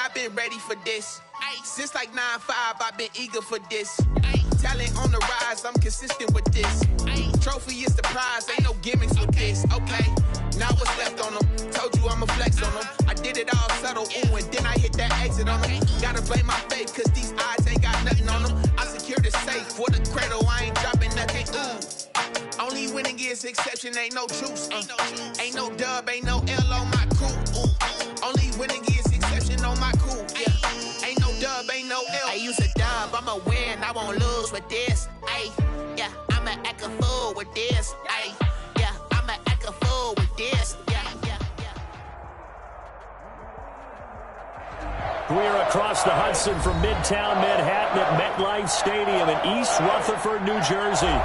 I've been ready for this. Since like 9-5, I've been eager for this. Talent on the rise, I'm consistent with this. Trophy is the prize, ain't no gimmicks with this. Okay, now what's left on them? Told you I'ma flex on them. I did it all subtle, ooh, and then I hit that exit on them. Gotta blame my faith, cause these eyes ain't got nothing on them. I secured the safe for the cradle, I ain't dropping nothing, ooh. Only winning is exception, ain't no truce. Ain't no dub, ain't no L on my crew. Ooh. Only winning is exception on my crew. Yeah. Ain't no dub, ain't no L. I use a dub, I'ma win, I won't lose with this. Ay, yeah, I'ma act a fool with this. Ay, yeah, I'ma act a fool with this. Yeah, yeah, yeah. We're across the Hudson from Midtown Manhattan at MetLife Stadium in East Rutherford, New Jersey.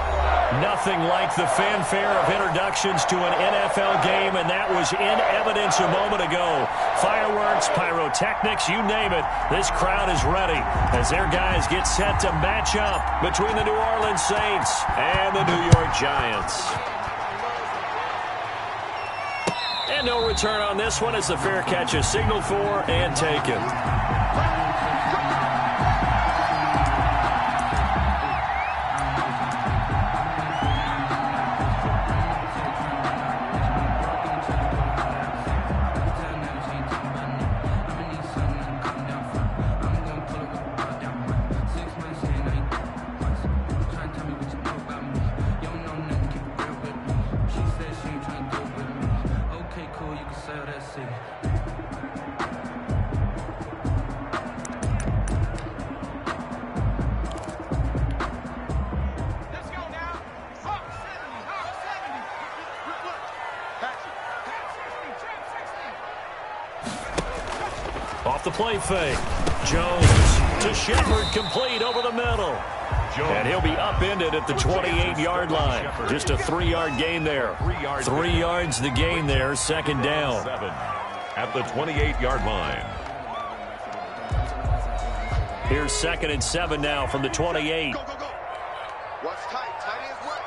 Nothing like the fanfare of introductions to an NFL game, and that was in evidence a moment ago. Fireworks, pyrotechnics, you name it. This crowd is ready as their guys get set to match up between the New Orleans Saints and the New York Giants. And no return on this one as the fair catch is signaled for and taken. Off the play fake. Jones to Shepard, complete over the middle. And he'll be upended at the 28-yard line. Just a 3-yard gain there. 3 yards the gain there, second down. At the 28-yard line. Here's 2nd and 7 now from the 28. Go, go, go. Watch tight. Tight ends work.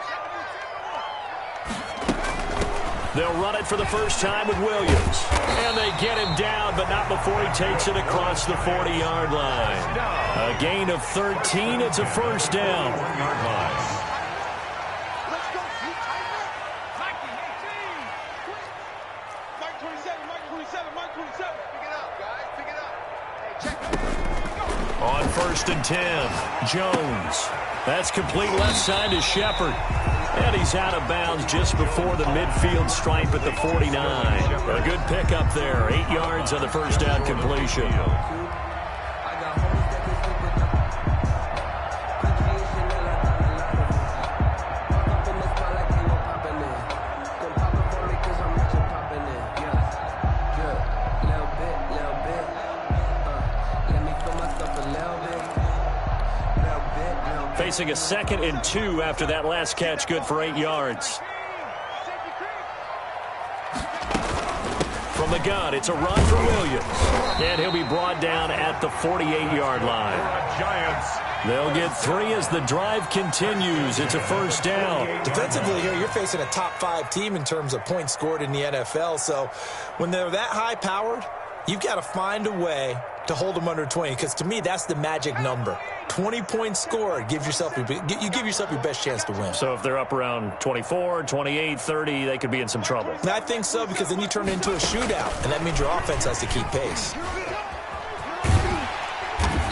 They'll run it for the first time with Williams. And they get him down, but not before he takes it across the 40-yard line. A gain of 13. It's a first down. 1-yard line. Let's go. Mike 27, Mike 27, Mike 27. Pick it up, guys. Pick it up. Hey, check it. On 1st and 10, Jones. That's complete left side to Shepard. And he's out of bounds just before the midfield stripe at the 49. A good pickup there. 8 yards on the first down completion. Facing a 2nd and 2 after that last catch, good for 8 yards. From the gun, it's a run for Williams. And he'll be brought down at the 48-yard line. Giants. They'll get 3 as the drive continues. It's a first down. Defensively here, you're facing a top-5 team in terms of points scored in the NFL. So when they're that high-powered, you've got to find a way to hold them under 20, because to me, that's the magic number. 20 points scored, you give yourself your best chance to win. So if they're up around 24, 28, 30, they could be in some trouble. And I think so, because then you turn it into a shootout, and that means your offense has to keep pace.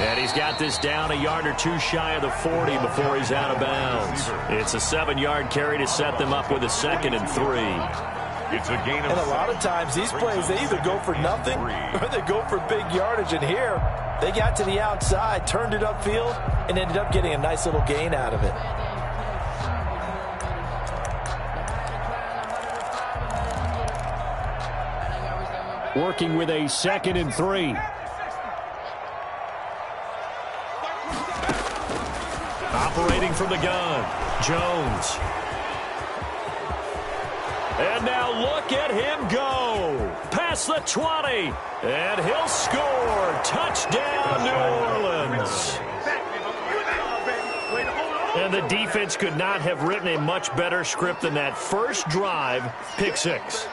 And he's got this down a yard or 2 shy of the 40 before he's out of bounds. It's a 7-yard carry to set them up with a 2nd and 3. It's a gain of and a lot of times these plays, they either go for nothing or they go for big yardage. And here, they got to the outside, turned it upfield, and ended up getting a nice little gain out of it. Working with a 2nd and 3. Operating from the gun, Jones. And now look at him go. Past the 20. And he'll score. Touchdown, New Orleans. And the defense could not have written a much better script than that first drive, pick 6.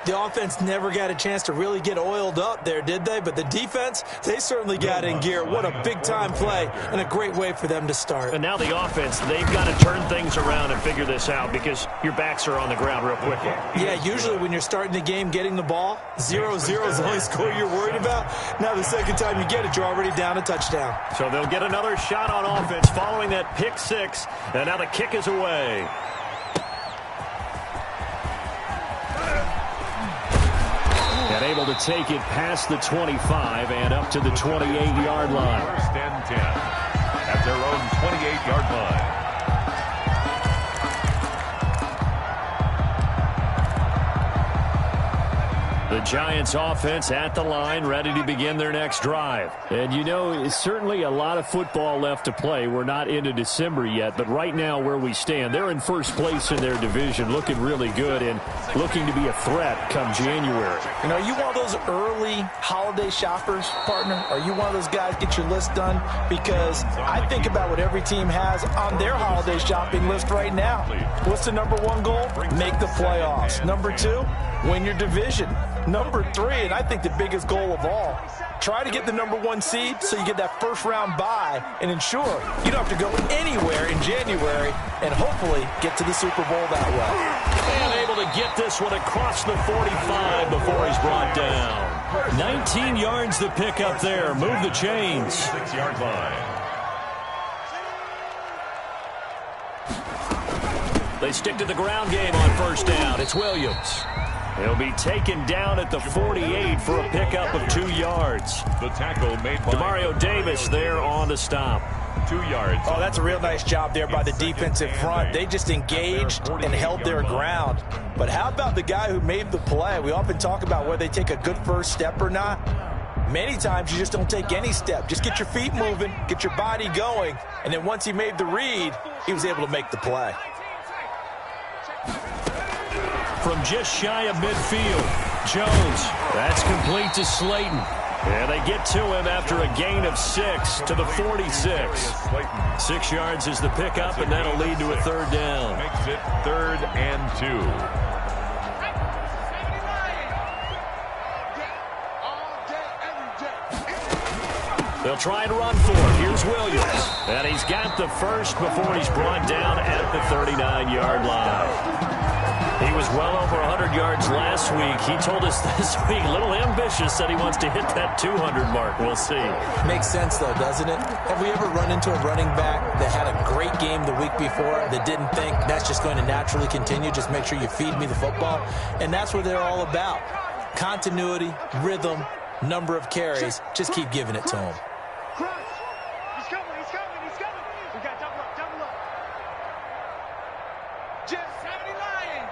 The offense never got a chance to really get oiled up there, did they? But the defense, they certainly got in gear. What a big-time play and a great way for them to start. And now the offense, they've got to turn things around and figure this out because your backs are on the ground real quickly. Yeah, usually when you're starting the game getting the ball, 0-0 is the only score you're worried about. Now the second time you get it, you're already down a touchdown. So they'll get another shot on offense following that pick six, and now the kick is away. And able to take it past the 25 and up to the 28-yard line. First and 10 at their own 28-yard line. The Giants offense at the line, ready to begin their next drive. And you know, it's certainly a lot of football left to play. We're not into December yet, but right now where we stand, they're in first place in their division, looking really good and looking to be a threat come January. You know, are you one of those early holiday shoppers, partner? Are you one of those guys get your list done? Because I think about what every team has on their holiday shopping list right now. What's the number one goal? Make the playoffs. Number two, win your division. Number three, and I think the biggest goal of all, try to get the number one seed so you get that first round bye and ensure you don't have to go anywhere in January and hopefully get to the Super Bowl that way. And able to get this one across the 45 before he's brought down. 19 yards to pick up there. Move the chains. 6-yard line. They stick to the ground game on first down. It's Williams. He'll be taken down at the 48 for a pickup of 2 yards. The tackle made by Demario Davis there on the stop. 2 yards. Oh, that's a real nice job there by the defensive front. They just engaged and held their ground. But how about the guy who made the play? We often talk about whether they take a good first step or not. Many times you just don't take any step. Just get your feet moving, get your body going, and then once he made the read, he was able to make the play. From just shy of midfield, Jones. That's complete to Slayton. And they get to him after a gain of 6 to the 46. 6 yards is the pickup, and that'll lead to a third down. Makes it 3rd and 2. They'll try and run for it. Here's Williams. And he's got the first before he's brought down at the 39-yard line. He was well over 100 yards last week. He told us this week, a little ambitious, said he wants to hit that 200 mark. We'll see. Makes sense, though, doesn't it? Have we ever run into a running back that had a great game the week before that didn't think that's just going to naturally continue? Just make sure you feed me the football. And that's what they're all about. Continuity, rhythm, number of carries. Just keep giving it to them. He's coming. We got double up. Just 70 Lion.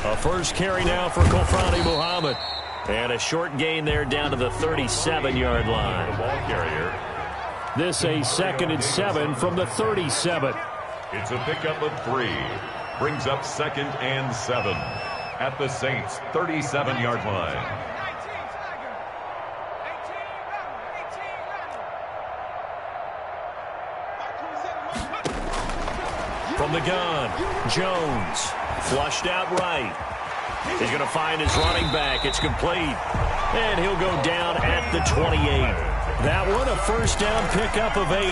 A first carry now for Kofrani Muhammad. And a short gain there down to the 37-yard line. The ball carrier. This a 2nd and 7 from the 37. It's a pickup of 3. Brings up 2nd and 7 at the Saints' 37-yard line. From the gun, Jones flushed out right. He's going to find his running back. It's complete. And he'll go down at the 28. That one, a first down pickup of 8.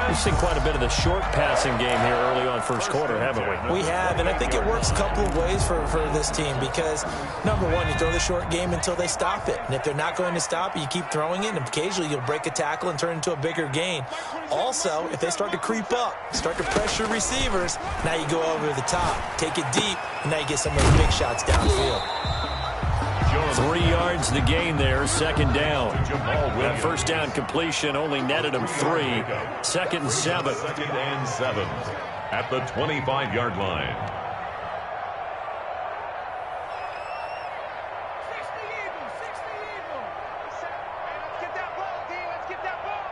We've seen quite a bit of the short passing game here early on first quarter, haven't we? We have, and I think it works a couple of ways for this team because, number one, you throw the short game until they stop it. And if they're not going to stop it, you keep throwing it, and occasionally you'll break a tackle and turn it into a bigger gain. Also, if they start to creep up, start to pressure receivers, now you go over the top, take it deep, and now you get some of those big shots downfield. 3 yards the gain there, 2nd down. That first down completion only netted him 3. 2nd and 7. 2nd and 7 at the 25-yard line. Get that ball, D. Let's get that ball.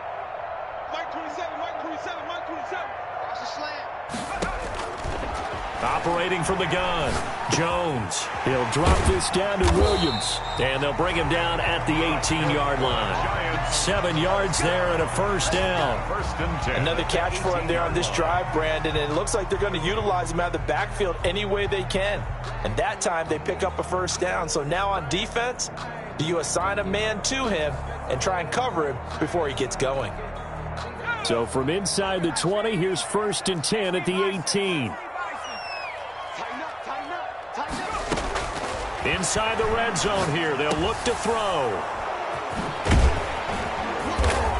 Mike 27. Watch the slant. Operating from the gun, Jones. He'll drop this down to Williams. And they'll bring him down at the 18-yard line. 7 yards there and a first down. First and 10. Another catch for him there on this drive, Brandon, and it looks like they're going to utilize him out of the backfield any way they can. And that time they pick up a first down. So now on defense, do you assign a man to him and try and cover him before he gets going? So from inside the 20, here's first and 10 at the 18. Inside the red zone here, they'll look to throw.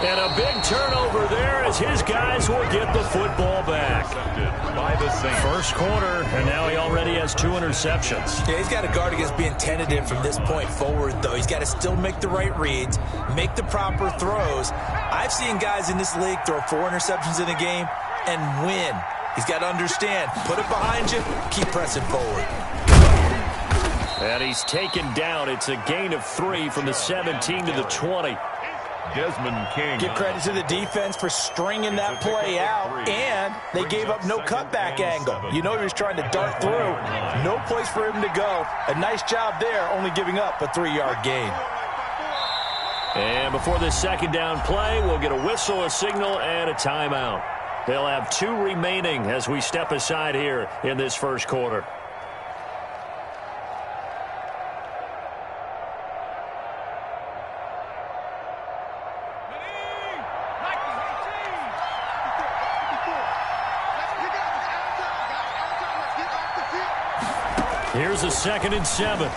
And a big turnover there as his guys will get the football back. By the Saints. First quarter, and now he already has 2 interceptions. Yeah, he's got to guard against being tentative from this point forward, though. He's got to still make the right reads, make the proper throws. I've seen guys in this league throw 4 interceptions in a game and win. He's got to understand, put it behind you, keep pressing forward. And he's taken down. It's a gain of 3 from the 17 to the 20. Desmond King. Give credit to the defense for stringing that play out, and they gave up no cutback angle. You know he was trying to dart through. No place for him to go. A nice job there, only giving up a 3-yard gain. And before this second down play, we'll get a whistle, a signal, and a timeout. They'll have 2 remaining as we step aside here in this first quarter. Here's a 2nd and 7.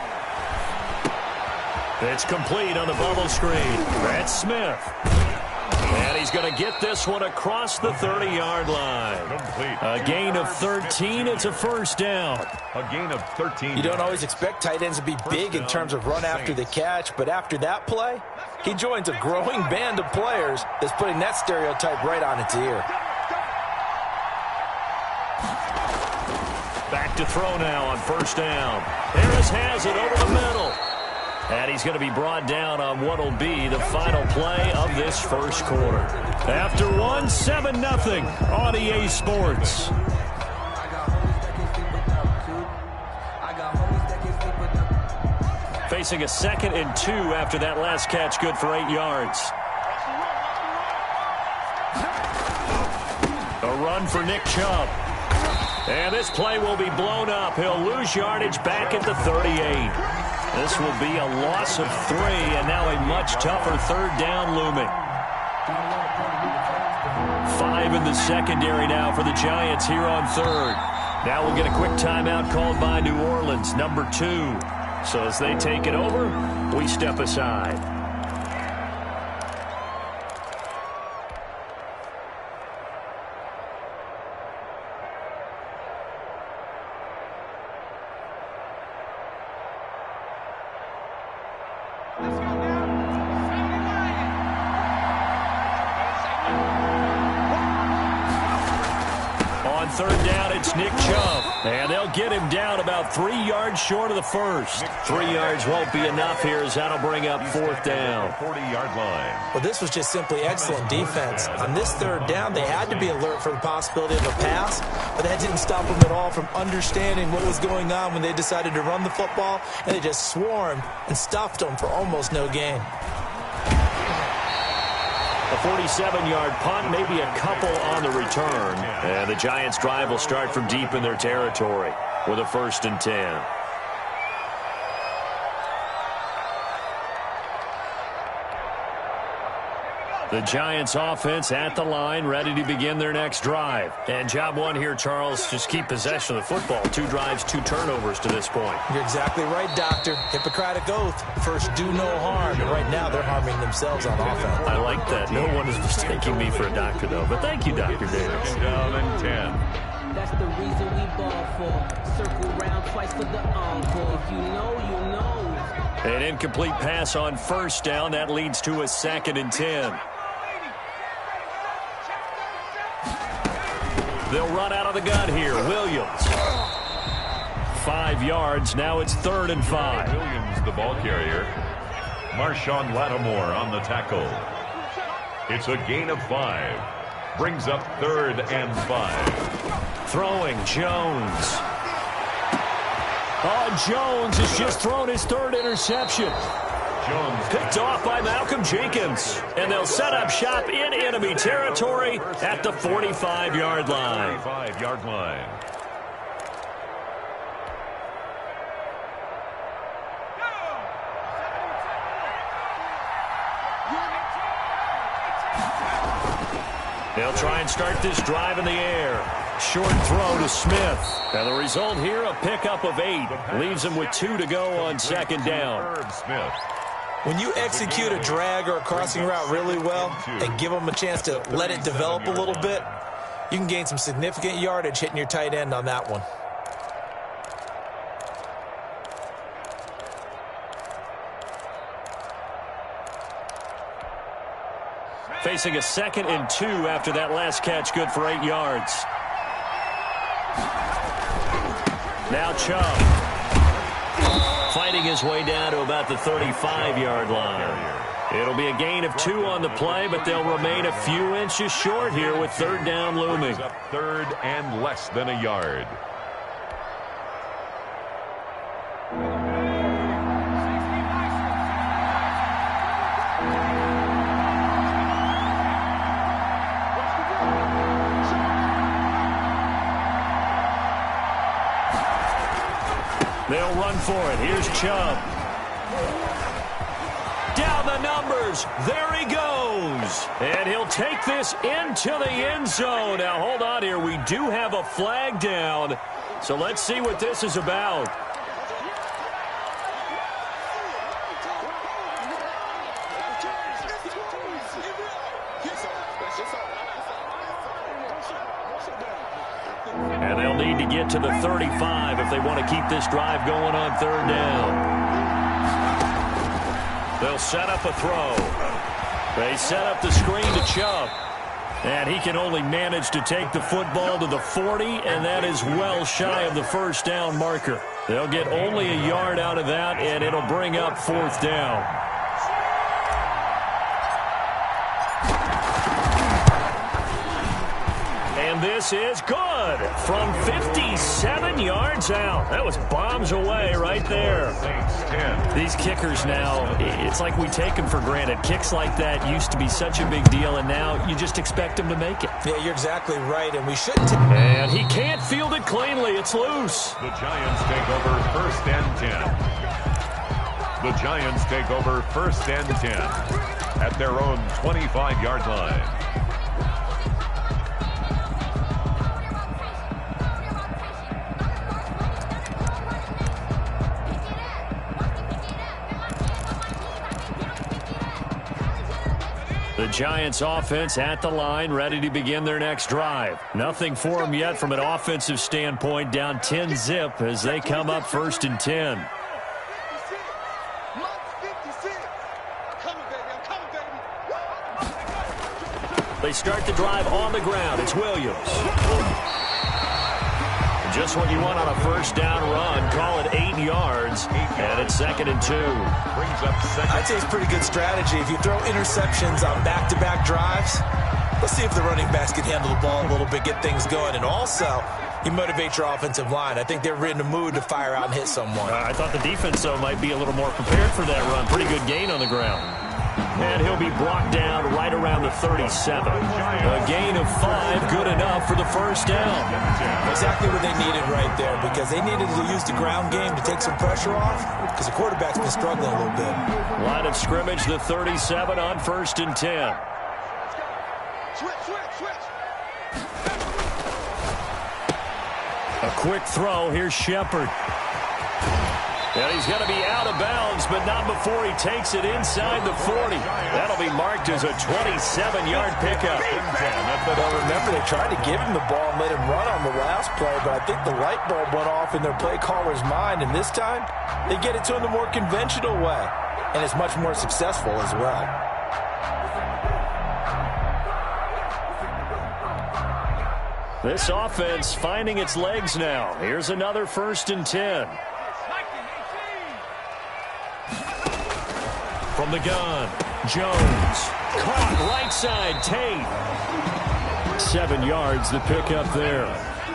It's complete on the bubble screen. Brad Smith. And he's going to get this one across the 30-yard line. Complete. A gain of 13. It's a first down. A gain of 13. You don't always expect tight ends to be big in terms of run after the catch, but after that play, he joins a growing band of players that's putting that stereotype right on its ear. Back to throw now on first down. Harris has it over the middle. And he's going to be brought down on what will be the final play of this first quarter. After 1, 7-0 on EA Sports. Facing a 2nd and 2 after that last catch, good for 8 yards. A run for Nick Chubb. And this play will be blown up. He'll lose yardage back at the 38. This will be a loss of 3, and now a much tougher 3rd down looming. 5 in the secondary now for the Giants here on 3rd. Now we'll get a quick timeout called by New Orleans, number 2. So as they take it over, we step aside. On 3rd down, it's Nick Chubb. And they'll get him down about 3 yards short of the first. 3 yards won't be enough here as that'll bring up 4th down. 40-yard line. Well, this was just simply excellent defense. On this 3rd down, they had to be alert for the possibility of a pass, but that didn't stop them at all from understanding what was going on when they decided to run the football, and they just swarmed and stuffed them for almost no gain. A 47-yard punt, maybe a couple on the return. And the Giants' drive will start from deep in their territory with a 1st and 10. The Giants offense at the line, ready to begin their next drive. And job 1 here, Charles, just keep possession of the football. 2 drives, 2 turnovers to this point. You're exactly right, Doctor. Hippocratic oath. First, do no harm. And right now, they're harming themselves on offense. I like that. No one is mistaking me for a doctor, though. But thank you, Dr. Davis. Down and 10. That's the reason we ball for. Circle round twice for the encore. If you know, you know. An incomplete pass on first down. That leads to a 2nd and 10. They'll run out of the gun here. Williams. 5 yards. Now it's 3rd and 5. Williams, the ball carrier. Marshawn Lattimore on the tackle. It's a gain of 5. Brings up 3rd and 5. Throwing Jones. Oh, and Jones has just thrown his third interception. Jones Picked off by Malcolm Jenkins. And they'll set up shop in enemy territory at the 45-yard line. 45-yard line. They'll try and start this drive in the air. Short throw to Smith. And the result here, a pickup of 8. Leaves him with 2 to go on second down. Smith. When you execute a drag or a crossing route really well and give them a chance to let it develop a little bit, you can gain some significant yardage hitting your tight end on that one. Facing a 2nd and 2 after that last catch, good for 8 yards. Now Chubb. Fighting his way down to about the 35-yard line. It'll be a gain of 2 on the play, but they'll remain a few inches short here with third down looming. Up third and less than a yard. They'll run for it. Here's Chubb. Down the numbers. There he goes. And he'll take this into the end zone. Now, hold on here. We do have a flag down. So let's see what this is about. And they'll need to get to the 35 if they want to keep this drive going on third down. They'll set up a throw. They set up the screen to Chubb. And he can only manage to take the football to the 40, and that is well shy of the first down marker. They'll get only a yard out of that, and it'll bring up fourth down. And this is good from 57 yards out. That was bombs away right there. These kickers now, it's like we take them for granted. Kicks like that used to be such a big deal, and now you just expect them to make it. Yeah, you're exactly right, and we shouldn't. And he can't field it cleanly. It's loose. The Giants take over first and 10. The Giants take over first and 10 at their own 25-yard line. The Giants offense at the line, ready to begin their next drive. Nothing for them yet from an offensive standpoint, down 10-zip as they come up first and 10. They start the drive on the ground. It's Williams. Just what you want on a first down run. Call it 8 yards, and it's 2nd and 2. I'd say it's pretty good strategy. If you throw interceptions on back-to-back drives, let's see if the running backs can handle the ball a little bit, get things going, and also you motivate your offensive line. I think they're in the mood to fire out and hit someone. I thought the defense, though, might be a little more prepared for that run. Pretty good gain on the ground. And he'll be brought down right around the 37. A gain of 5, good enough for the first down. Exactly what they needed right there, because they needed to use the ground game to take some pressure off, because the quarterback's been struggling a little bit. Line of scrimmage, the 37 on first and 10. A quick throw. Here's Shepard. And he's going to be out of bounds, but not before he takes it inside the 40. That'll be marked as a 27-yard pickup. Well, remember, they tried to give him the ball and let him run on the last play, but I think the light bulb went off in their play caller's mind, and this time they get it to him the more conventional way, and it's much more successful as well. This offense finding its legs now. Here's another first and 10. From the gun, Jones. Caught right side, Tate. 7 yards, the pickup there.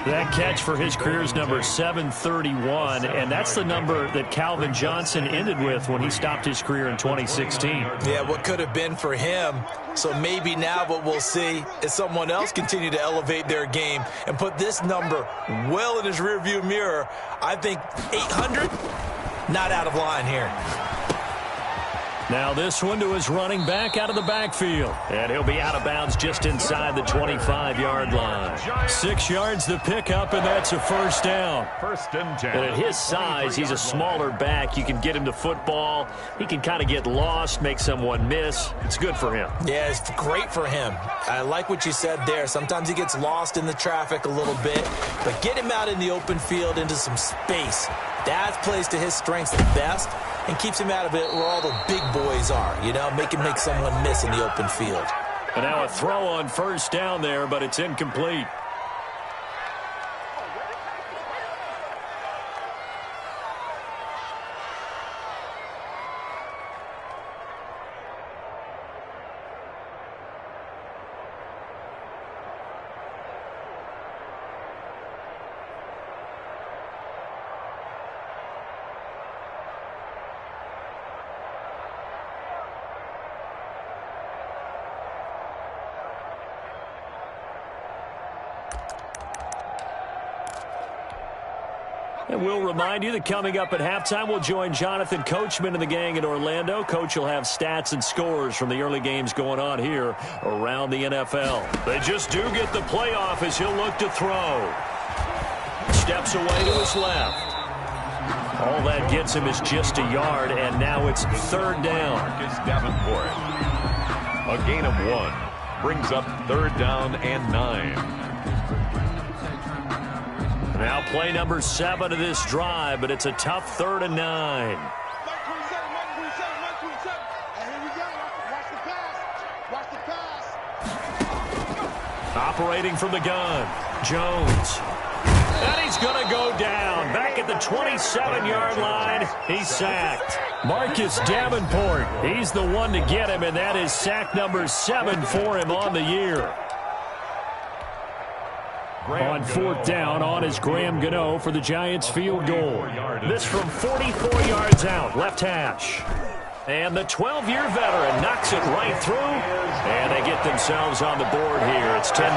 That catch for his career's number 731, and that's the number that Calvin Johnson ended with when he stopped his career in 2016. Yeah, what could have been for him. So maybe now what we'll see is someone else continue to elevate their game and put this number well in his rearview mirror. I think 800, not out of line here. Now this one to his running back out of the backfield. And he'll be out of bounds just inside the 25-yard line. 6 yards the pickup, and that's a first down. First and 10. And at his size, he's a smaller back. You can get him to football. He can kind of get lost, make someone miss. It's good for him. Yeah, it's great for him. I like what you said there. Sometimes he gets lost in the traffic a little bit, but get him out in the open field into some space. That plays to his strengths the best and keeps him out of it where all the big boys are, you know, make him make someone miss in the open field. And now a throw on first down there, but it's incomplete. And we'll remind you that coming up at halftime, we'll join Jonathan Coachman and the gang in Orlando. Coach will have stats and scores from the early games going on here around the NFL. They just do get the playoff as he'll look to throw. Steps away to his left. All that gets him is just a yard, and now it's third down. Marcus Davenport. A gain of 1 brings up third down and 9. Now play number 7 of this drive, but it's a tough 3rd and 9. Mike 27, Mike 27, Mike 27. And here we go. Watch the pass. Watch the pass. Operating from the gun, Jones. And he's going to go down. Back at the 27-yard line, he's sacked. Marcus Davenport, he's the one to get him, and that is sack number 7 for him on the year. On 4th down, on is Graham Gano for the Giants field goal. This from 44 yards out, left hash. And the 12-year veteran knocks it right through. And they get themselves on the board here. It's 10-3.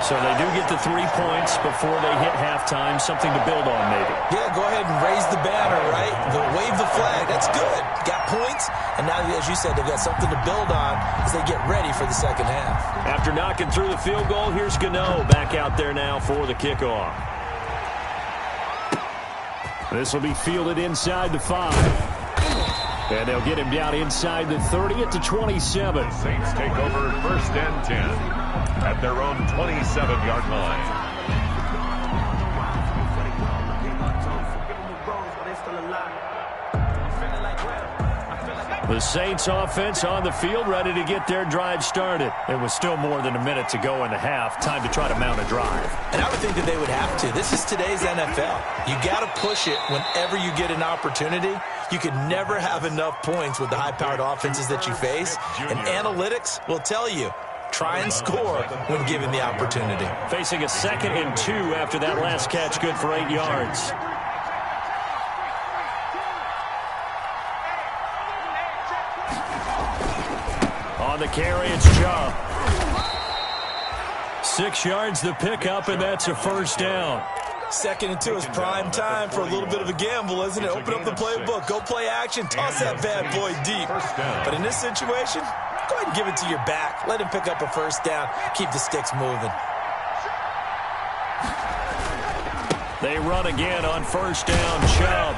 So they do get the 3 points before they hit halftime. Something to build on, maybe. Yeah, go ahead and raise the banner, right? Wave the flag. That's good. Got points. And now, as you said, they've got something to build on as they get ready for the second half. After knocking through the field goal, here's Gano back out there now for the kickoff. This will be fielded inside the 5. And they'll get him down inside the 30 at the 27. Saints take over first and 10 at their own 27-yard line. The Saints offense on the field, ready to get their drive started. It was still more than a minute to go in the half. Time to try to mount a drive. And I would think that they would have to. This is today's NFL. You got to push it whenever you get an opportunity. You can never have enough points with the high-powered offenses that you face. And analytics will tell you, try and score when given the opportunity. Facing a 2nd and 2 after that last catch, good for 8 yards. On the carry, it's Chubb. 6 yards the pickup, and that's a first down. 2nd and 2 is prime time for a little bit of a gamble, isn't it? Open up the playbook, go play action, toss that bad boy deep. But in this situation, go ahead and give it to your back. Let him pick up a first down. Keep the sticks moving. They run again on first down, Chubb.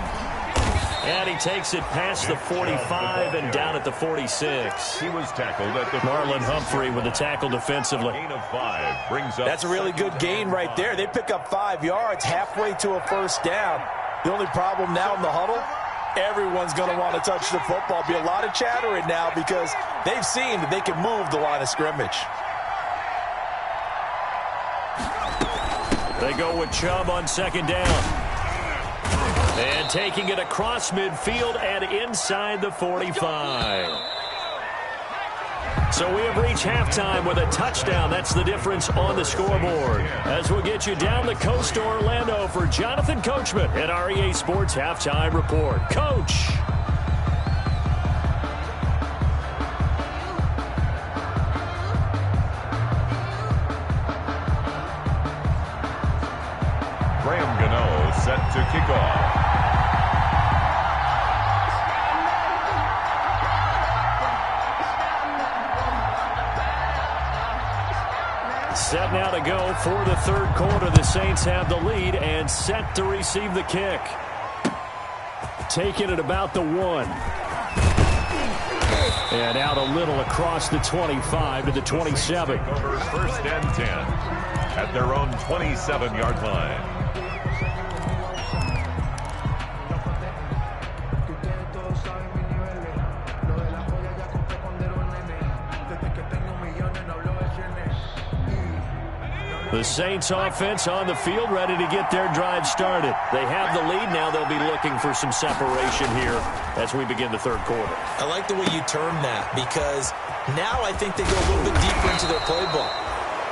And he takes it past the 45 and down at the 46. He was tackled at the Marlon Humphrey with the tackle defensively. Gain of 5 brings up. That's a really good gain right there. They pick up 5 yards halfway to a first down. The only problem now in the huddle, everyone's going to want to touch the football. Be a lot of chattering now because they've seen that they can move the line of scrimmage. They go with Chubb on 2nd down. And taking it across midfield and inside the 45. So we have reached halftime with a touchdown. That's the difference on the scoreboard. As we'll get you down the coast to Orlando for Jonathan Coachman at our EA Sports Halftime Report. Coach. Graham Gano set to kick off. Set now to go for the third quarter. The Saints have the lead and set to receive the kick. Taking it about the 1. And out a little across the 25 to the 27. Over 1st and 10 at their own 27-yard line. The Saints offense on the field ready to get their drive started. They have the lead. Now they'll be looking for some separation here as we begin the third quarter. I like the way you term that because now I think they go a little bit deeper into their playbook.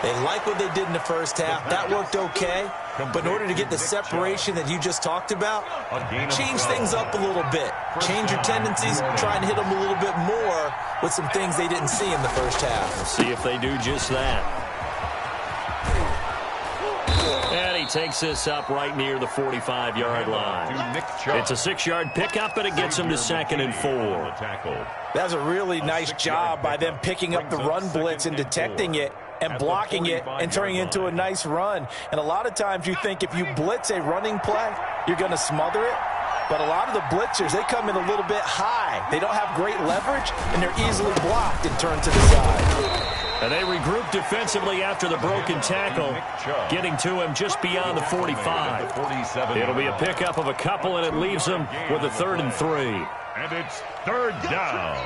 They like what they did in the first half. That worked okay. But in order to get the separation that you just talked about, change things up a little bit. Change your tendencies, try and hit them a little bit more with some things they didn't see in the first half. We'll see if they do just that. And he takes this up right near the 45-yard line. It's a 6-yard pickup, but it gets him to 2nd and 4. That's a really nice job by them picking up the run blitz and detecting it and blocking it and turning it into a nice run. And a lot of times you think if you blitz a running play, you're going to smother it. But a lot of the blitzers, they come in a little bit high. They don't have great leverage, and they're easily blocked and turned to the side. And they regroup defensively after the broken tackle, getting to him just beyond the 45. It'll be a pickup of a couple, and it leaves them with a 3rd and 3. And it's 3rd down.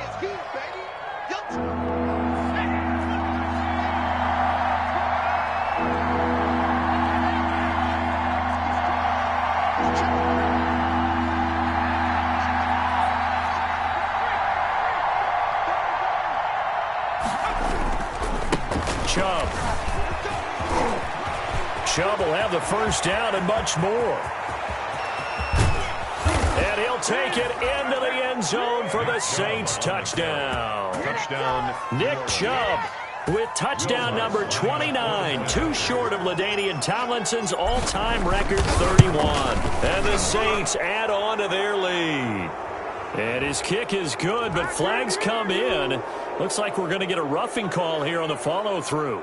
Chubb will have the first down and much more. And he'll take it into the end zone for the Saints touchdown. Nick Chubb with touchdown number 29, too short of LaDainian Tomlinson's all-time record 31. And the Saints add on to their lead. And his kick is good, but flags come in. Looks like we're going to get a roughing call here on the follow-through.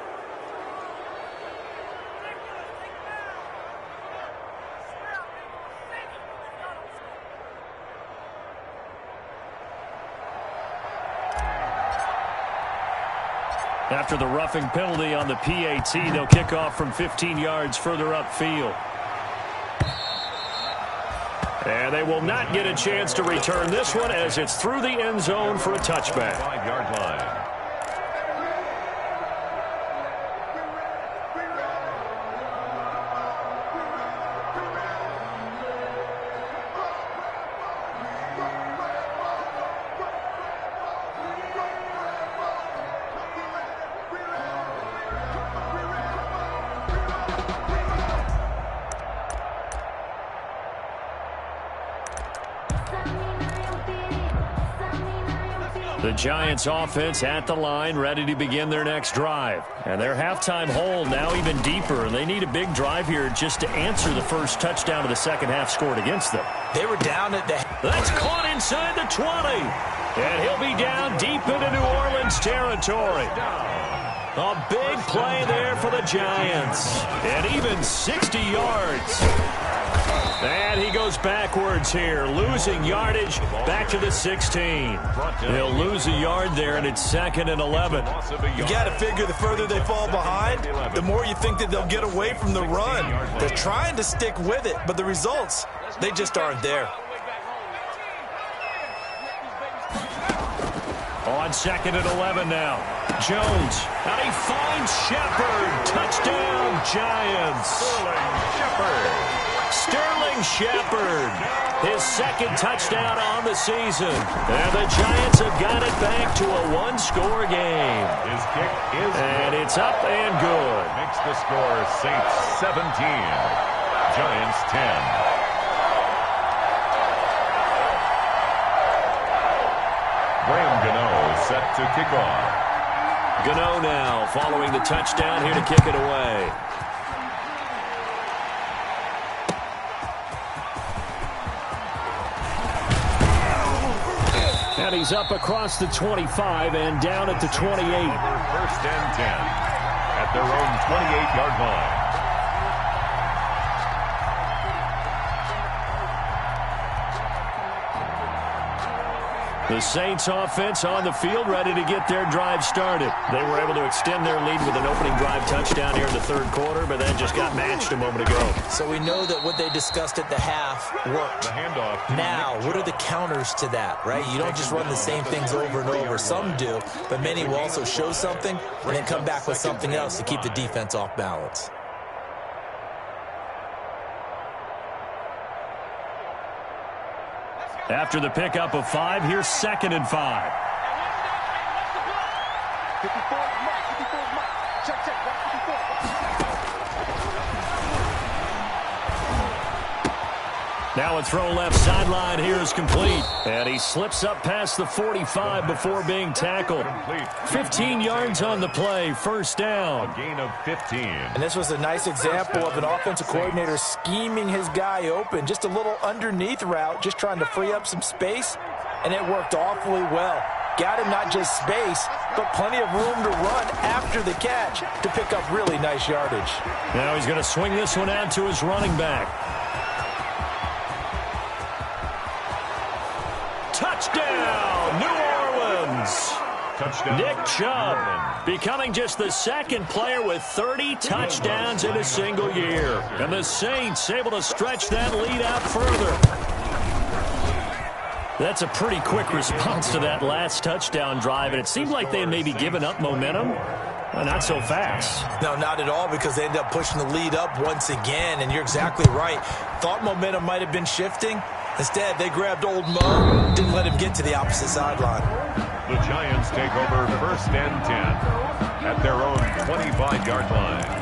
After the roughing penalty on the PAT, they'll kick off from 15 yards further upfield. And they will not get a chance to return this one as it's through the end zone for a touchback. 5-yard line. The Giants offense at the line, ready to begin their next drive. And their halftime hole now even deeper, and they need a big drive here just to answer the first touchdown of the second half scored against them. They were down at the... That's caught inside the 20. And he'll be down deep into New Orleans territory. A big play there for the Giants. And even 60 yards. And he goes backwards here, losing yardage back to the 16. They'll lose a yard there, and it's 2nd and 11. You got to figure the further they fall behind, the more you think that they'll get away from the run. They're trying to stick with it, but the results, they just aren't there. On 2nd and 11 now. Jones, and he finds Shepard. Touchdown, Giants. Shepard. Sterling Shepard. His second touchdown on the season. And the Giants have got it back to a one-score game. His kick is and it's up and good. Makes the score Saints 17, Giants 10. Graham Gano set to kick off. Gano now following the touchdown here to kick it away. And he's up across the 25 and down at the 28. First and 10 at their own 28-yard line. The Saints offense on the field, ready to get their drive started. They were able to extend their lead with an opening drive touchdown here in the third quarter, but then just got matched a moment ago. So we know that what they discussed at the half worked. The handoff. Now, what are the counters to that, right? You don't just run the same things over and over. Some do, but many will also show something and then come back with something else to keep the defense off balance. After the pickup of 5, here's 2nd and 5. 54 mark. Check, watch 54. Now a throw left sideline here is complete. And he slips up past the 45 before being tackled. 15 yards on the play, first down. A gain of 15. And this was a nice example of an offensive coordinator scheming his guy open. Just a little underneath route, just trying to free up some space. And it worked awfully well. Got him not just space, but plenty of room to run after the catch to pick up really nice yardage. Now he's going to swing this one out to his running back. Touchdown, New Orleans. Touchdown. Nick Chubb becoming just the second player with 30 touchdowns in a single year. And the Saints able to stretch that lead out further. That's a pretty quick response to that last touchdown drive, and it seemed like they had maybe given up momentum. Well, not so fast. No, not at all, because they ended up pushing the lead up once again, and you're exactly right. Thought momentum might have been shifting. Instead, they grabbed old Mo, didn't let him get to the opposite sideline. The Giants take over first and 10 at their own 25-yard line.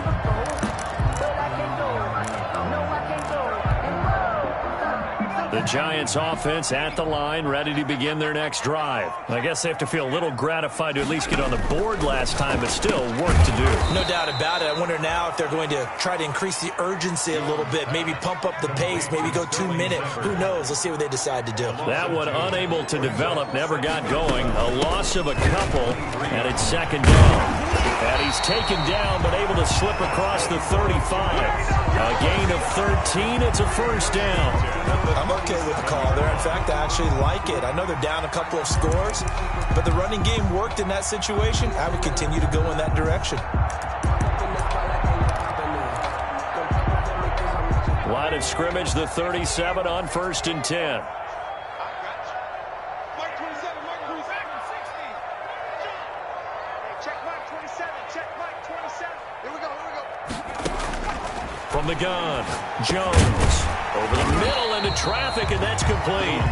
The Giants offense at the line, ready to begin their next drive. I guess they have to feel a little gratified to at least get on the board last time, but still work to do. No doubt about it. I wonder now if they're going to try to increase the urgency a little bit, maybe pump up the pace, maybe go 2 minute. Who knows? Let's see what they decide to do. That one unable to develop, never got going. A loss of a couple, and it's second down. And he's taken down, but able to slip across the 35. A gain of 13, it's a first down. I'm okay with the call there. In fact, I actually like it. I know they're down a couple of scores, but the running game worked in that situation. I would continue to go in that direction. Line of scrimmage, the 37 on first and 10. From the gun, Jones over the middle into traffic, and that's complete.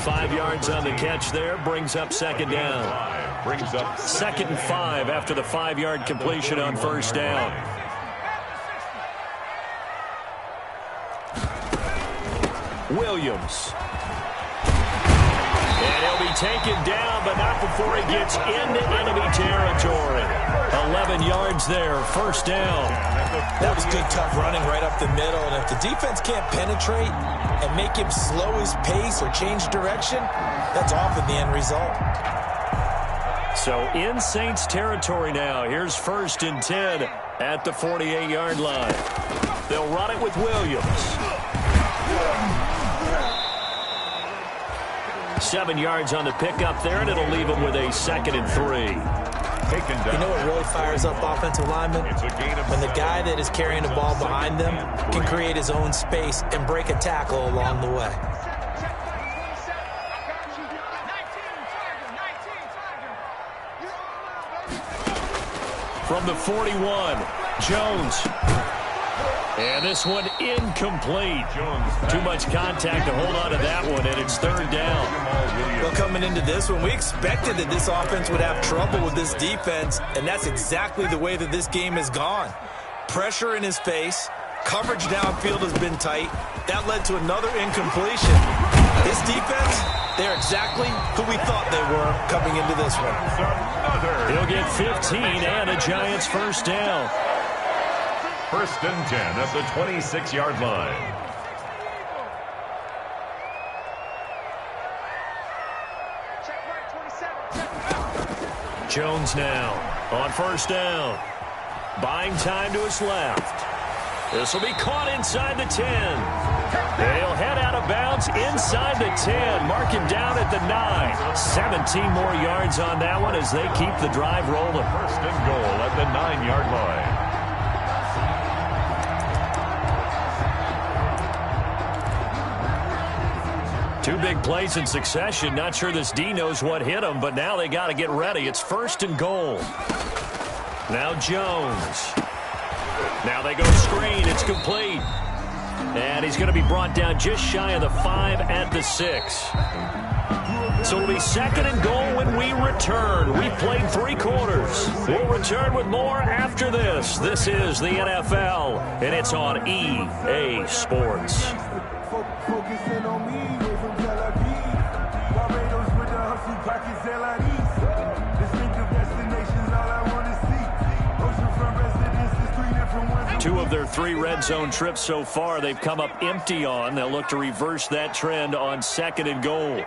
5 yards on the catch there, brings up second down. Second and 5 after the 5-yard completion on first down. Williams. And he'll be taken down, but not before he gets into enemy territory. 11 yards there, first down. That was good, tough running right up the middle. And if the defense can't penetrate and make him slow his pace or change direction, that's often the end result. So in Saints territory now. Here's first and 10 at the 48-yard line. They'll run it with Williams. 7 yards on the pickup there, and it'll leave him with a second and 3. You know what really fires up offensive linemen? When the guy that is carrying the ball behind them can create his own space and break a tackle along the way. From the 41, Jones. And this one incomplete. Too much contact to hold on to that one, and it's third down. Well, coming into this one, we expected that this offense would have trouble with this defense, and that's exactly the way that this game has gone. Pressure in his face. Coverage downfield has been tight. That led to another incompletion. This defense, they're exactly who we thought they were coming into this one. He'll get 15 and a Giants first down. First and 10 at the 26-yard line. Jones now on first down. Buying time to his left. This will be caught inside the 10. They'll head out of bounds inside the 10. Mark him down at the 9. 17 more yards on that one as they keep the drive rolling. First and goal at the 9-yard line. Two big plays in succession. Not sure this D knows what hit him, but now they got to get ready. It's first and goal. Now Jones. Now they go screen. It's complete. And he's going to be brought down just shy of the 5 at the 6. So it'll be second and goal when we return. We've played 3 quarters. We'll return with more after this. This is the NFL, and it's on EA Sports. Focusing on me, way from Tel Aviv. Barbados with the hustle pockets, LIDs. Distinctive destinations, all I want to see. Oceanfront residences, 3 different ones. 2 of their 3 red zone trips so far, they've come up empty on. They'll look to reverse that trend on second and goal.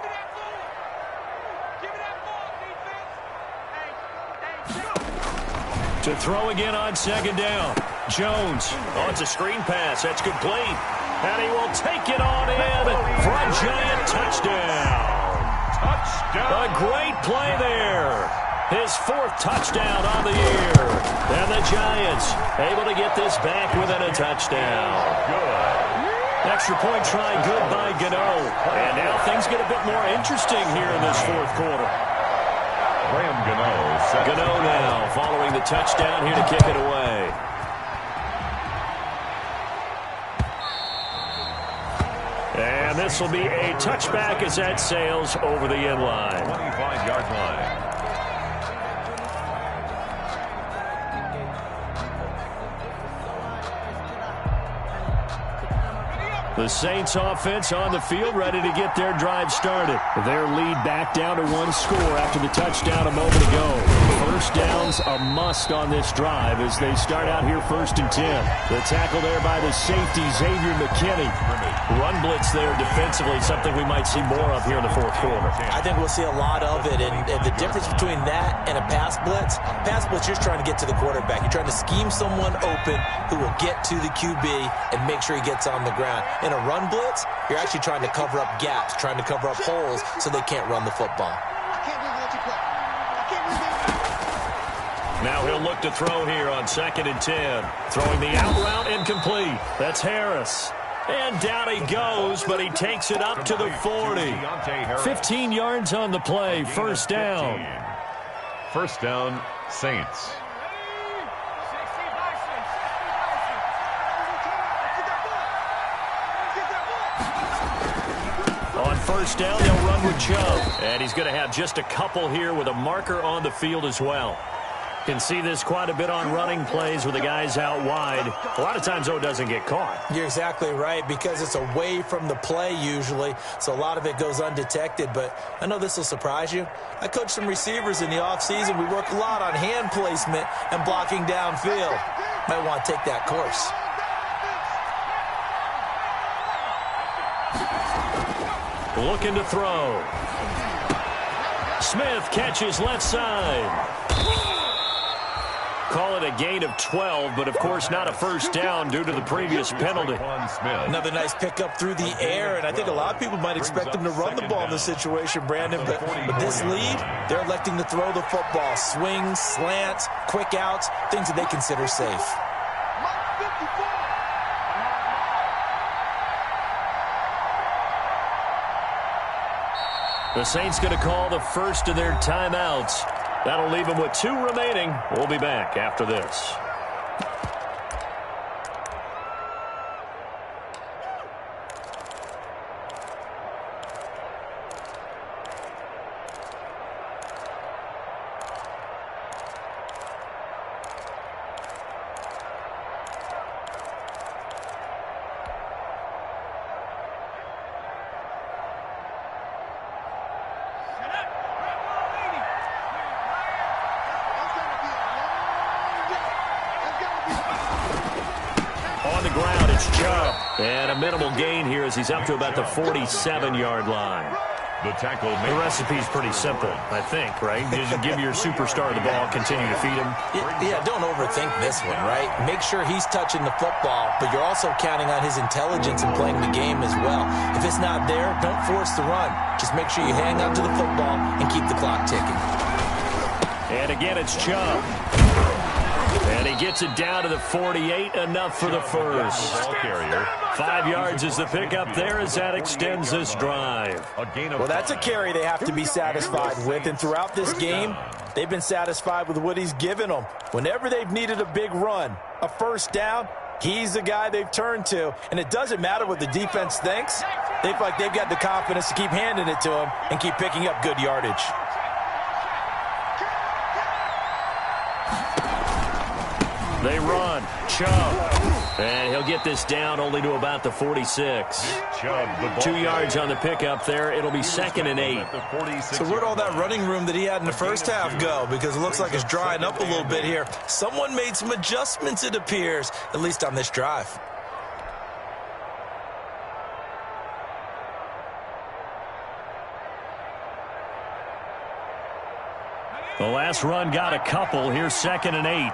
To throw again on second down. Jones. Oh, it's a screen pass. That's complete. And he will take it on in for a Giant touchdown. A great play there. His 4th touchdown on the year. And the Giants able to get this back within a touchdown. Good. Extra point try good by Gano. And now things get a bit more interesting here in this 4th quarter. Graham Gano now following the touchdown here to kick it away. And this will be a touchback as that sails over the end line. 25-yard line. The Saints offense on the field, ready to get their drive started. Their lead back down to 1 score after the touchdown a moment ago. First down's a must on this drive as they start out here first and 10. The tackle there by the safety, Xavier McKinney. Run blitz there defensively, something we might see more of here in the 4th quarter. I think we'll see a lot of it, and the difference between that and a pass blitz, you're just trying to get to the quarterback. You're trying to scheme someone open who will get to the QB and make sure he gets on the ground. In a run blitz, you're actually trying to cover up gaps, trying to cover up holes so they can't run the football. Now he'll look to throw here on second and 10. Throwing the out route incomplete. That's Harris. And down he goes, but he takes it up to the 40. 15 yards on the play, first down. First down, Saints. On first down, they'll run with Chubb. And he's going to have just a couple here with a marker on the field as well. Can see this quite a bit on running plays with the guys out wide. A lot of times, though, it doesn't get caught. You're exactly right, because it's away from the play usually, so a lot of it goes undetected. But I know this will surprise you. I coach some receivers in the offseason. We work a lot on hand placement and blocking downfield. Might want to take that course. Looking to throw. Smith catches left side. Call it a gain of 12, but of course not a first down due to the previous penalty. Another nice pickup through the air, and I think a lot of people might expect them to run the ball in this situation, Brandon, but with this lead, they're electing to throw the football. Swings, slants, quick outs, things that they consider safe. The Saints going to call the first of their timeouts. That'll leave them with 2 remaining. We'll be back after this. ground. It's Chubb. And a minimal gain here as he's up to about the 47-yard line. The tackle made. The recipe's pretty simple, I think, right? Just give your superstar the ball, continue to feed him. Yeah, don't overthink this one, right? Make sure he's touching the football, but you're also counting on his intelligence in playing the game as well. If it's not there, don't force the run. Just make sure you hang on to the football and keep the clock ticking. And again, it's Chubb. And he gets it down to the 48, enough for the first. Ball carrier. 5 yards is the pickup there as that extends this drive. Well, that's a carry they have to be satisfied with, and throughout this game, they've been satisfied with what he's given them. Whenever they've needed a big run, a first down, he's the guy they've turned to, and it doesn't matter what the defense thinks. They feel like they've got the confidence to keep handing it to him and keep picking up good yardage. They run. Chubb. And he'll get this down only to about the 46. 2 yards on the pickup there. It'll be 2nd and 8. So where'd all that running room that he had in the first half go? Because it looks like it's drying up a little bit here. Someone made some adjustments, it appears, at least on this drive. The last run got a couple. Here's 2nd and 8.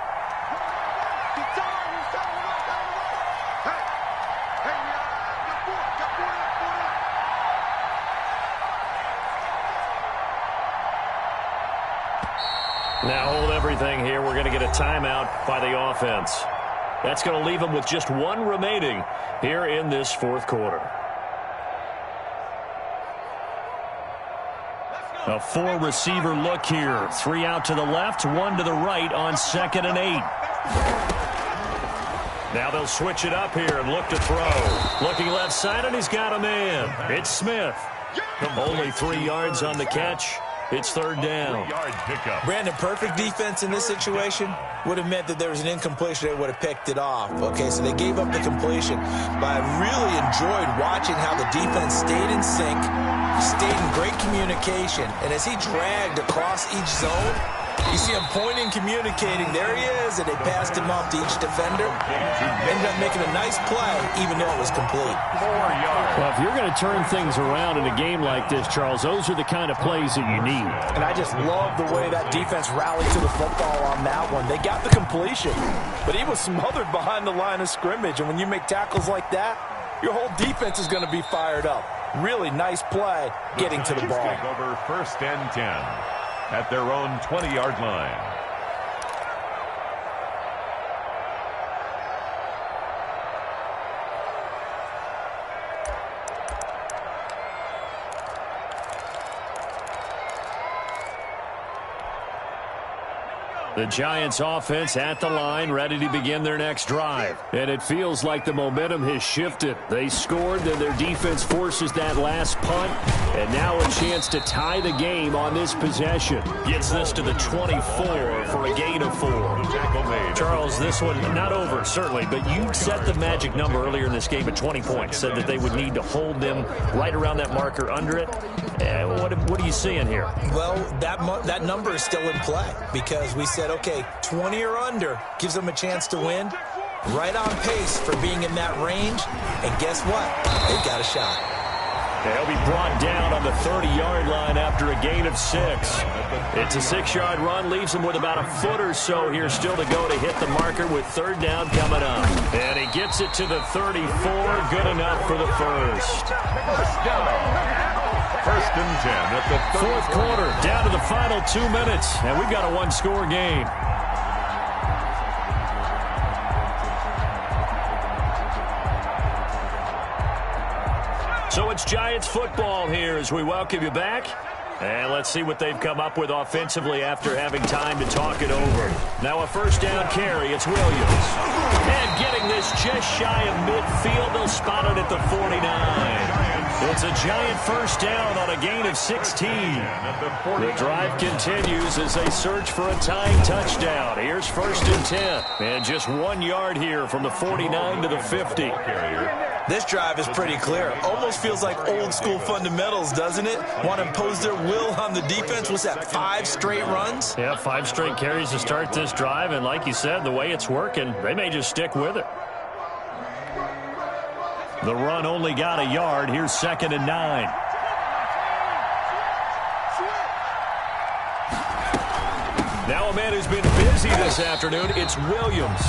Now hold everything here. We're going to get a timeout by the offense. That's going to leave them with just one remaining here in this fourth quarter. A 4-receiver look here. 3 out to the left, 1 to the right on 2nd and 8. Now they'll switch it up here and look to throw. Looking left side, and he's got a man. It's Smith. Only 3 yards on the catch. It's 3rd down. Brandon, perfect defense in this situation would have meant that there was an incompletion. They would have picked it off. Okay, so they gave up the completion. But I really enjoyed watching how the defense stayed in sync, stayed in great communication. And as he dragged across each zone, you see him pointing, communicating. There he is, and they passed him off to each defender. Ended up making a nice play, even though it was complete. 4 yards. Well, if you're going to turn things around in a game like this, Charles, those are the kind of plays that you need. And I just love the way that defense rallied to the football on that one. They got the completion, but he was smothered behind the line of scrimmage. And when you make tackles like that, your whole defense is going to be fired up. Really nice play getting to the ball. Take over 1st and 10 at their own 20-yard line. The Giants offense at the line, ready to begin their next drive. And it feels like the momentum has shifted. They scored, then their defense forces that last punt. And now a chance to tie the game on this possession. Gets this to the 24 for a gain of 4. Charles, this one not over, certainly, but you set the magic number earlier in this game at 20 points. Said that they would need to hold them right around that marker under it. What are you seeing here? Well, that number is still in play because we said, okay, 20 or under gives them a chance to win. Right on pace for being in that range. And guess what? They've got a shot. They'll be brought down on the 30-yard line after a gain of 6. It's a 6-yard run, leaves them with about a foot or so here still to go to hit the marker with 3rd down coming up. And he gets it to the 34, good enough for the first. 1st and 10 at the fourth quarter, down to the final 2 minutes, and we've got a 1-score game. So it's Giants football here as we welcome you back. And let's see what they've come up with offensively after having time to talk it over. Now a 1st down carry. It's Williams. And getting this just shy of midfield. They'll spot it at the 49. It's a Giant 1st down on a gain of 16. The drive continues as they search for a tying touchdown. Here's 1st and 10. And just 1 yard here from the 49 to the 50. This drive is pretty clear. Almost feels like old school fundamentals, doesn't it? Want to impose their will on the defense. Was that 5 straight runs? Yeah, 5 straight carries to start this drive. And like you said, the way it's working, they may just stick with it. The run only got a yard. Here's 2nd and 9. Now a man who's been busy this afternoon, it's Williams.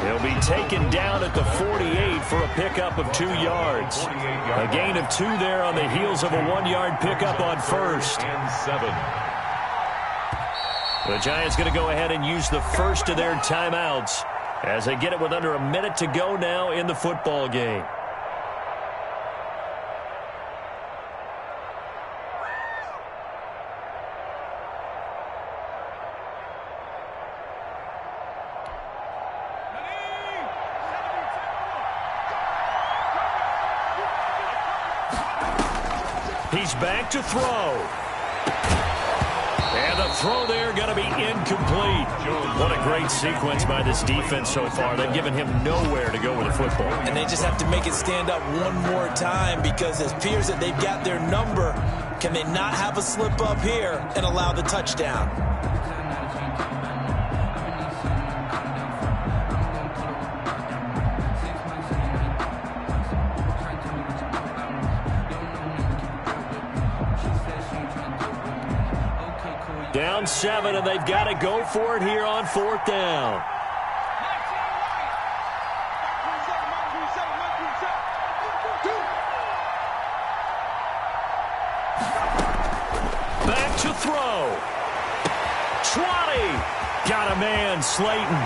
He'll be taken down at the 48 for a pickup of 2 yards. A gain of 2 there on the heels of a 1-yard pickup on first. And 7. The Giants going to go ahead and use the first of their timeouts as they get it with under a minute to go now in the football game. He's back to throw. And the throw there going to be incomplete. What a great sequence by this defense so far. They've given him nowhere to go with the football. And they just have to make it stand up one more time because it appears that they've got their number. Can they not have a slip up here and allow the touchdown? Down 7, and they've got to go for it here on 4th down. Back to throw. 20. Got a man, Slayton.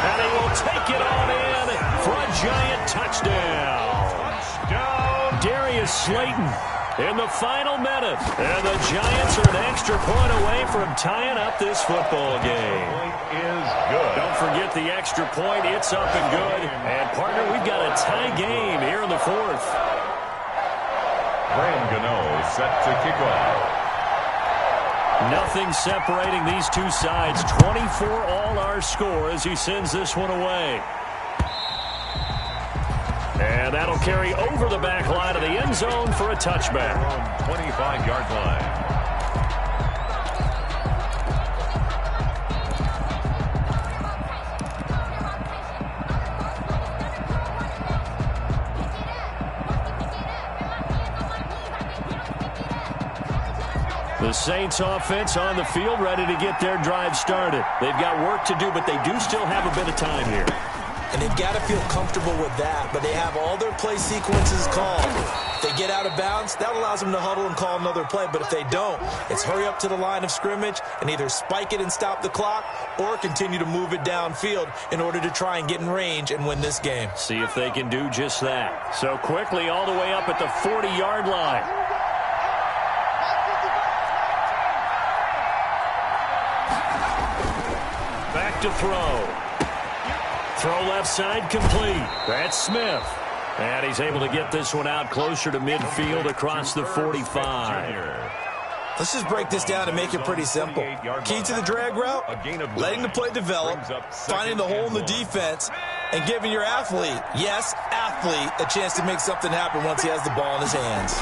And he will take it on in for a Giant touchdown. Darius Slayton in the final minute. And the Giants are an extra point away from tying up this football game. Point is good. Don't forget the extra point. It's up and good. And, partner, we've got a tie game here in the 4th. Graham Gano set to kick off. Nothing separating these two sides. 24 all our score as he sends this one away. And that'll carry over the back line of the end zone for a touchback. 25-yard line. The Saints offense on the field ready to get their drive started. They've got work to do, but they do still have a bit of time here. And they've got to feel comfortable with that, but they have all their play sequences called. If they get out of bounds, that allows them to huddle and call another play. But if they don't, it's hurry up to the line of scrimmage and either spike it and stop the clock or continue to move it downfield in order to try and get in range and win this game. See if they can do just that. So quickly all the way up at the 40-yard line. Back to throw. Throw left side complete. That's Smith. And he's able to get this one out closer to midfield across the 45. Let's just break this down and make it pretty simple. Key to the drag route, letting the play develop, finding the hole in the defense, and giving your athlete, yes, athlete, a chance to make something happen once he has the ball in his hands.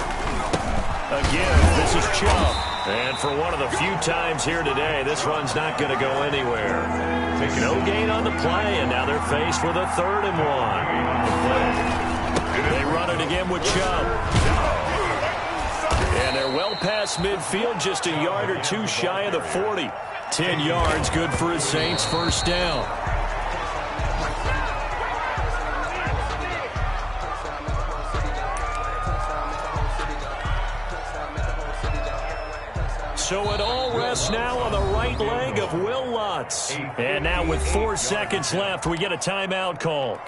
Again, this is Chubb. And for one of the few times here today, this run's not going to go anywhere. No gain on the play, and now they're faced with a 3rd and 1. They run it again with Chubb. And they're well past midfield, just a yard or two shy of the 40. 10 yards, good for his Saints first down. So it all rests now on the right leg of Will Lutz. And now with 4 seconds left, we get a timeout call.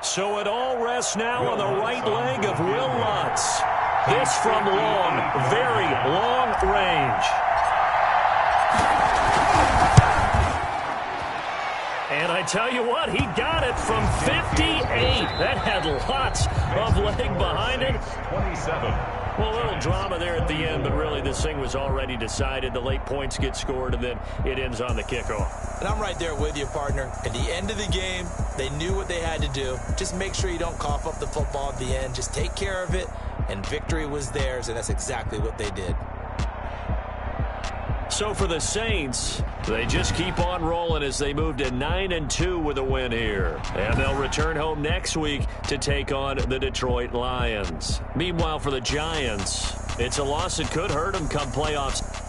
So it all rests now on the right leg of Will Lutz. This from long, very long range. And I tell you what, he got it from 58. That had lots of leg behind it. 27. Well, a little drama there at the end, but really this thing was already decided. The late points get scored, and then it ends on the kickoff. And I'm right there with you, partner. At the end of the game, they knew what they had to do. Just make sure you don't cough up the football at the end. Just take care of it, and victory was theirs, and that's exactly what they did. So for the Saints, they just keep on rolling as they move to 9-2 with a win here. And they'll return home next week to take on the Detroit Lions. Meanwhile, for the Giants, it's a loss that could hurt them come playoffs.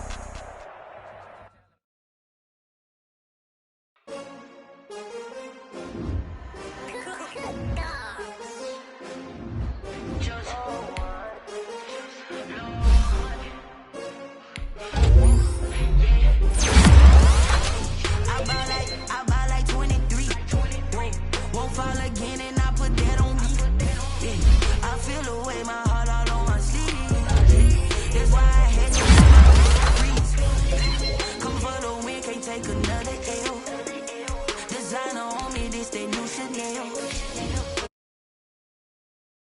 Take another